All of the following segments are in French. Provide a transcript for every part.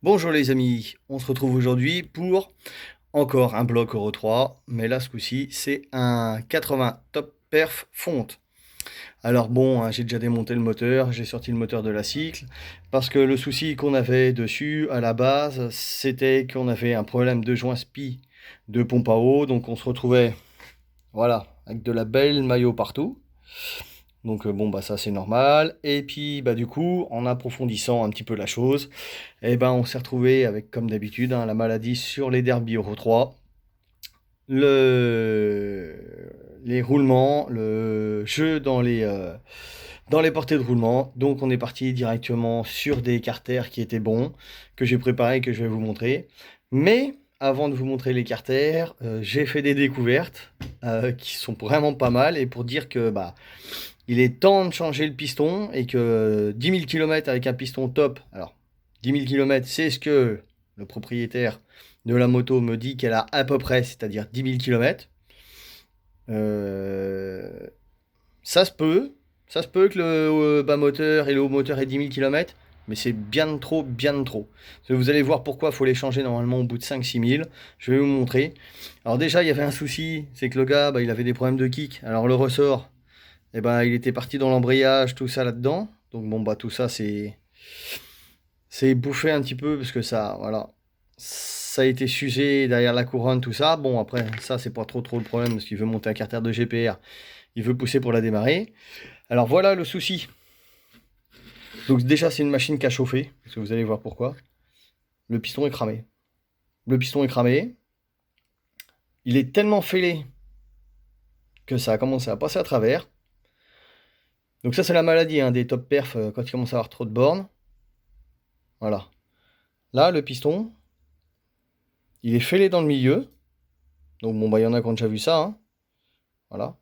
Bonjour les amis, on se retrouve aujourd'hui pour encore un bloc Euro 3, mais là ce coup-ci c'est un 80 top perf fonte. Alors bon, hein, j'ai déjà démonté le moteur, j'ai sorti le moteur de la cycle, parce que le souci qu'on avait dessus à la base, c'était qu'on avait un problème de joint spi de pompe à eau, donc on se retrouvait, voilà, avec de la belle maillot partout. Donc bon bah ça c'est normal. Et puis bah du coup, en approfondissant un petit peu la chose, eh ben on s'est retrouvé avec comme d'habitude hein, la maladie sur les derbies Euro 3, le... les roulements, le jeu dans les portées de roulement. Donc on est parti directement sur des carters qui étaient bons, que j'ai préparés, que je vais vous montrer. Mais avant de vous montrer les carters, j'ai fait des découvertes qui sont vraiment pas mal. Et pour dire que bah il est temps de changer le piston et que 10 000 km avec un piston top, alors 10 000 km c'est ce que le propriétaire de la moto me dit qu'elle a à peu près, c'est-à-dire 10 000 km. Euh, ça se peut que le bas moteur et le haut moteur aient 10 000 km, mais c'est bien trop, bien trop. Vous allez voir pourquoi il faut les changer normalement au bout de 5-6 000. Je vais vous montrer. Alors déjà, il y avait un souci, c'est que le gars, bah, il avait des problèmes de kick. Alors le ressort, eh ben, il était parti dans l'embrayage, tout ça là-dedans. Donc bon, bah tout ça, c'est bouffé un petit peu parce que ça, voilà, ça a été s'usé derrière la couronne, tout ça. Bon, après, ça, c'est pas trop le problème parce qu'il veut monter un carter de GPR. Il veut pousser pour la démarrer. Alors voilà le souci. Donc déjà, c'est une machine qui a chauffé, parce que vous allez voir pourquoi. Le piston est cramé. Le piston est cramé. Il est tellement fêlé que ça a commencé à passer à travers. Donc ça, c'est la maladie hein, des top perfs quand ils commencent à avoir trop de bornes. Voilà. Là, le piston, il est fêlé dans le milieu. Donc bon, bah il y en a qui ont déjà vu ça. Hein. Voilà.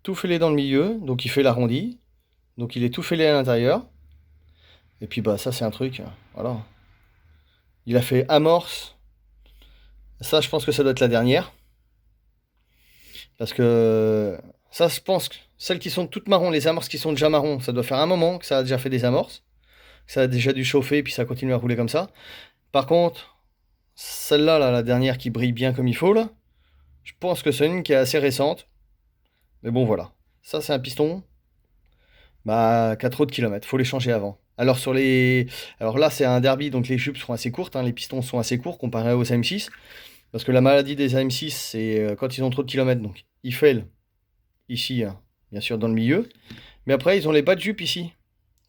Tout fêlé dans le milieu, donc il fait l'arrondi. Donc il est tout fêlé à l'intérieur. Et puis bah ça c'est un truc. Voilà. Il a fait amorce. Ça, je pense que ça doit être la dernière. Parce que ça, je pense que celles qui sont toutes marron, les amorces qui sont déjà marron, ça doit faire un moment que ça a déjà fait des amorces. Que ça a déjà dû chauffer, puis ça continue à rouler comme ça. Par contre, celle-là, là, la dernière qui brille bien comme il faut, là, je pense que c'est une qui est assez récente. Mais bon, voilà. Ça, c'est un piston. Bah, 4 trop de kilomètres. Faut les changer avant. Alors là, c'est un derby, donc les jupes sont assez courtes. Hein, les pistons sont assez courts comparé aux AM6. Parce que la maladie des AM6, c'est quand ils ont trop de kilomètres. Donc, ils failent ici, hein, bien sûr, dans le milieu. Mais après, ils ont les bas de jupe ici,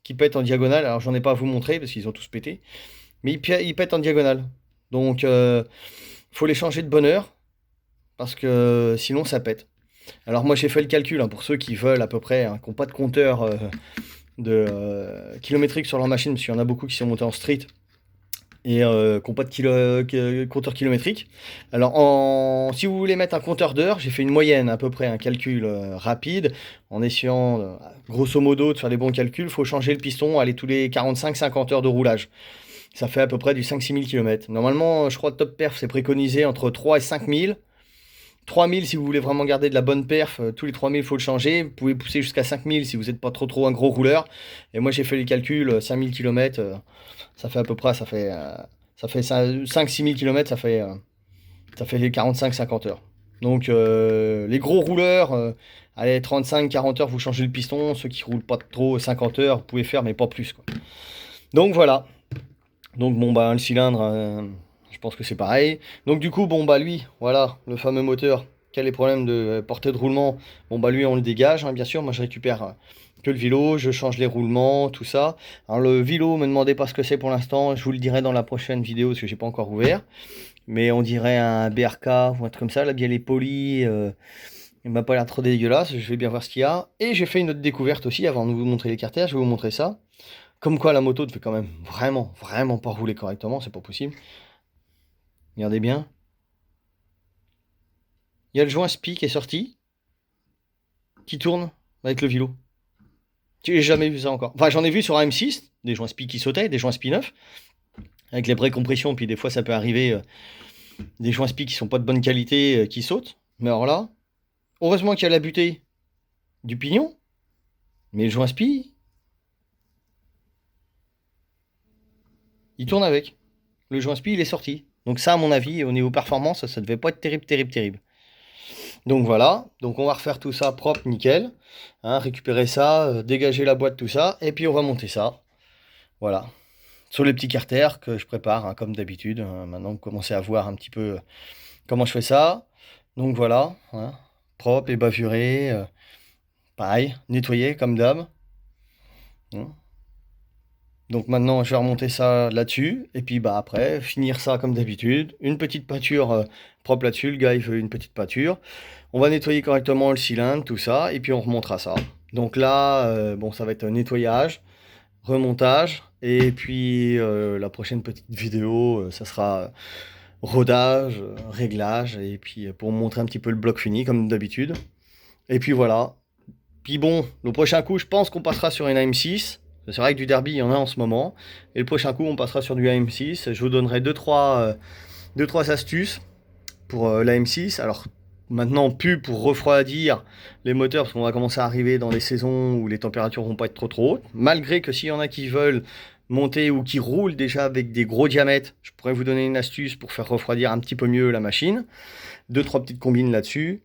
qui pètent en diagonale. Alors, j'en ai pas à vous montrer parce qu'ils ont tous pété. Mais ils pètent en diagonale. Donc, faut les changer de bonne heure. Parce que sinon, ça pète. Alors, moi, j'ai fait le calcul hein, pour ceux qui veulent à peu près, hein, qui n'ont pas de compteur kilométrique sur leur machine, parce qu'il y en a beaucoup qui sont montés en street et qui n'ont pas de compteur kilométrique. Alors, si vous voulez mettre un compteur d'heures, j'ai fait une moyenne, à peu près un calcul rapide, en essayant, grosso modo, de faire des bons calculs. Il faut changer le piston, aller tous les 45-50 heures de roulage. Ça fait à peu près du 5-6 000 km. Normalement, je crois que Top Perf, c'est préconisé entre 3 et 5 000. 3000 si vous voulez vraiment garder de la bonne perf, tous les 3000 il faut le changer. Vous pouvez pousser jusqu'à 5000 si vous n'êtes pas trop un gros rouleur. Et moi j'ai fait les calculs, 5000 km, ça fait à peu près, ça fait 5-6 000 km, ça fait les 45-50 heures. Donc les gros rouleurs, allez 35-40 heures vous changez le piston. Ceux qui roulent pas trop 50 heures, vous pouvez faire mais pas plus quoi. Donc voilà. Donc bon bah le cylindre, je pense que c'est pareil. Donc du coup bon bah lui, voilà, le fameux moteur qui a les problèmes de portée de roulement, bon bah lui on le dégage, hein, bien sûr. Moi je récupère que le vélo, je change les roulements, tout ça. Alors le vélo, me demandez pas ce que c'est pour l'instant, je vous le dirai dans la prochaine vidéo parce que j'ai pas encore ouvert. Mais on dirait un BRK ou un truc comme ça, là bien les polis, il m'a pas l'air trop dégueulasse, je vais bien voir ce qu'il y a. Et j'ai fait une autre découverte aussi avant de vous montrer les carters, je vais vous montrer ça. Comme quoi la moto ne fait quand même vraiment pas rouler correctement, c'est pas possible. Regardez bien. Il y a le joint spi qui est sorti, qui tourne avec le vélo. J'ai jamais vu ça encore. Enfin, j'en ai vu sur AM6, des joints spi qui sautaient, des joints spi neufs, avec les vraies compressions, puis des fois ça peut arriver, des joints spi qui sont pas de bonne qualité, qui sautent. Mais alors là, heureusement qu'il y a la butée du pignon, mais le joint spi, il tourne avec. Le joint SPI, il est sorti. Donc ça, à mon avis, au niveau performance, ça devait pas être terrible, terrible, terrible. Donc voilà, donc on va refaire tout ça propre, nickel. Hein, récupérer ça, dégager la boîte, tout ça. Et puis on va monter ça. Voilà. Sur les petits carters que je prépare, hein, comme d'habitude. Maintenant, vous commencez à voir un petit peu comment je fais ça. Donc voilà, hein, propre et bavuré. Pareil, nettoyé comme d'hab. Hein. Donc maintenant, je vais remonter ça là-dessus. Et puis bah après, finir ça comme d'habitude. Une petite pâture propre là-dessus. Le gars, il veut une petite pâture. On va nettoyer correctement le cylindre, tout ça. Et puis on remontera ça. Donc là, bon, ça va être un nettoyage, remontage. Et puis la prochaine petite vidéo, ça sera rodage, réglage. Et puis pour montrer un petit peu le bloc fini, comme d'habitude. Et puis voilà. Puis bon, le prochain coup, je pense qu'on passera sur une AM6. C'est vrai que du derby, il y en a en ce moment. Et le prochain coup, on passera sur du AM6. Je vous donnerai 2-3 astuces pour la M6. Alors maintenant, plus pour refroidir les moteurs, parce qu'on va commencer à arriver dans des saisons où les températures vont pas être trop trop hautes. Malgré que s'il y en a qui veulent monter ou qui roulent déjà avec des gros diamètres, je pourrais vous donner une astuce pour faire refroidir un petit peu mieux la machine. 2-3 petites combines là-dessus.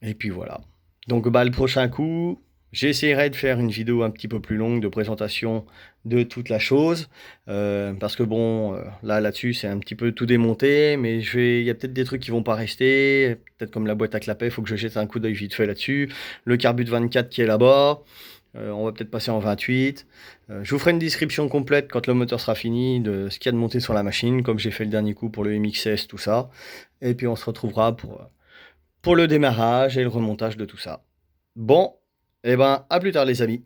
Et puis voilà. Donc bah, le prochain coup, j'essaierai de faire une vidéo un petit peu plus longue de présentation de toute la chose. Parce que bon, là-dessus, c'est un petit peu tout démonté. Mais il y a peut-être des trucs qui vont pas rester. Peut-être comme la boîte à clapet, il faut que je jette un coup d'œil vite fait là-dessus. Le Carbut 24 qui est là-bas. On va peut-être passer en 28. Je vous ferai une description complète quand le moteur sera fini de ce qu'il y a de monté sur la machine, comme j'ai fait le dernier coup pour le MXS, tout ça. Et puis on se retrouvera pour le démarrage et le remontage de tout ça. Bon, et ben à plus tard les amis.